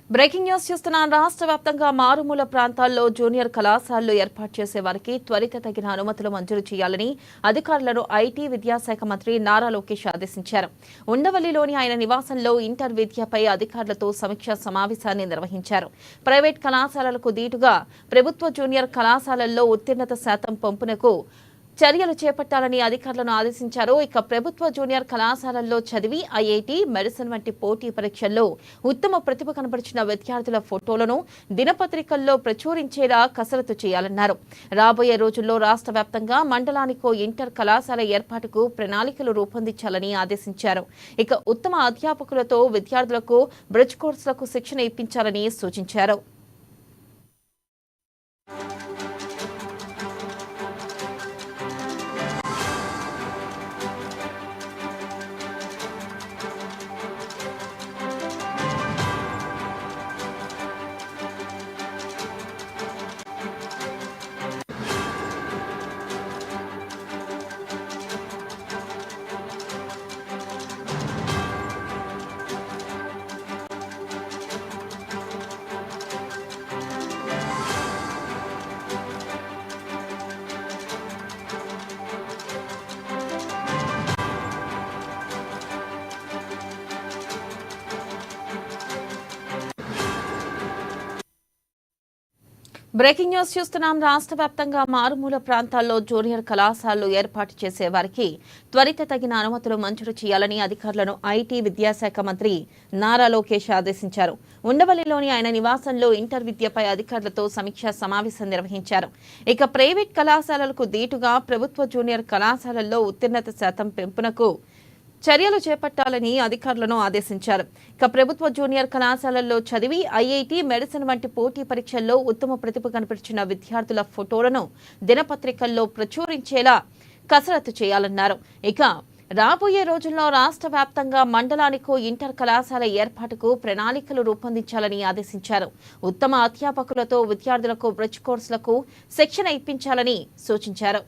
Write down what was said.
Breaking news చూస్తున్నాం. రాష్ట్ర వ్యాప్తంగా మారుమూల ప్రాంతాల్లో జూనియర్ కళాశాలలు ఏర్పాటు చేసే వారికి త్వరితగిన అనుమతులు మంజూరు చేయాలని అధికారులను ఐటీ విద్యాశాఖ మంత్రి నారా లోకేష్ ఆదేశించారు. ఉండవల్లిలోని ఆయన నివాసంలో ఇంటర్ విద్యపై అధికారులతో సమీక్షా సమావేశాన్ని నిర్వహించారు. ప్రైవేట్ కళాశాలలకు దీటుగా ప్రభుత్వ జూనియర్ కళాశాలల్లో ఉత్తీర్ణత శాతం పెంపునకు చర్యలు చేపట్టాలని అధికారులను ఆదేశించారు. ఇక ప్రభుత్వ జూనియర్ కళాశాలల్లో చదివి ఐఐటీ, మెడిసిన్ వంటి పోటీ పరీక్షల్లో ఉత్తమ ప్రతిభ కనబరిచిన విద్యార్థుల ఫోటోలను దినపత్రికల్లో ప్రచురించేలా కసరత్తు చేయాలన్నారు. రాబోయే రోజుల్లో రాష్ట్ర వ్యాప్తంగా మండలానికో ఇంటర్ కళాశాల ఏర్పాటుకు ప్రణాళికలు రూపొందించాలని ఆదేశించారు. ఇక ఉత్తమ అధ్యాపకులతో విద్యార్థులకు బ్రిడ్జ్ కోర్సులకు శిక్షణ ఇప్పించాలని సూచించారు. బ్రేకింగ్ న్యూస్ చూస్తున్నాం. రాష్ట్ర వ్యాప్తంగా మారుమూల ప్రాంతాల్లో జూనియర్ కళాశాలలు ఏర్పాటు చేసే వారికి త్వరితగిన అనుమతులు మంజూరు చేయాలని అధికారులను ఐటీ విద్యాశాఖ మంత్రి నారా లోకేష్ ఆదేశించారు. ఉండవల్లిలోని ఆయన నివాసంలో ఇంటర్ విద్యపై అధికారులతో సమీక్షా సమావేశం నిర్వహించారు. ఇక ప్రైవేట్ కళాశాలలకు దీటుగా ప్రభుత్వ జూనియర్ కళాశాలల్లో ఉత్తీర్ణత శాతం పెంపునకు చర్యలు చేపట్టాలని అధికారులను ఆదేశించారు. ఇక ప్రభుత్వ జూనియర్ కళాశాలల్లో చదివి ఐఐటీ, మెడిసిన్ వంటి పోటీ పరీక్షల్లో ఉత్తమ ప్రతిభ కనపరిచిన విద్యార్థుల ఫోటోలను దినపత్రికల్లో ప్రచురించేలా కసరత్తు చేయాలన్నారు. ఇక రాబోయే రోజుల్లో రాష్ట్ర వ్యాప్తంగా మండలానికో ఇంటర్ కళాశాల ఏర్పాటుకు ప్రణాళికలు రూపొందించాలని ఆదేశించారు. ఉత్తమ అధ్యాపకులతో విద్యార్థులకు బ్రిడ్జ్ కోర్సులకు శిక్షణ ఇప్పించాలని సూచించారు.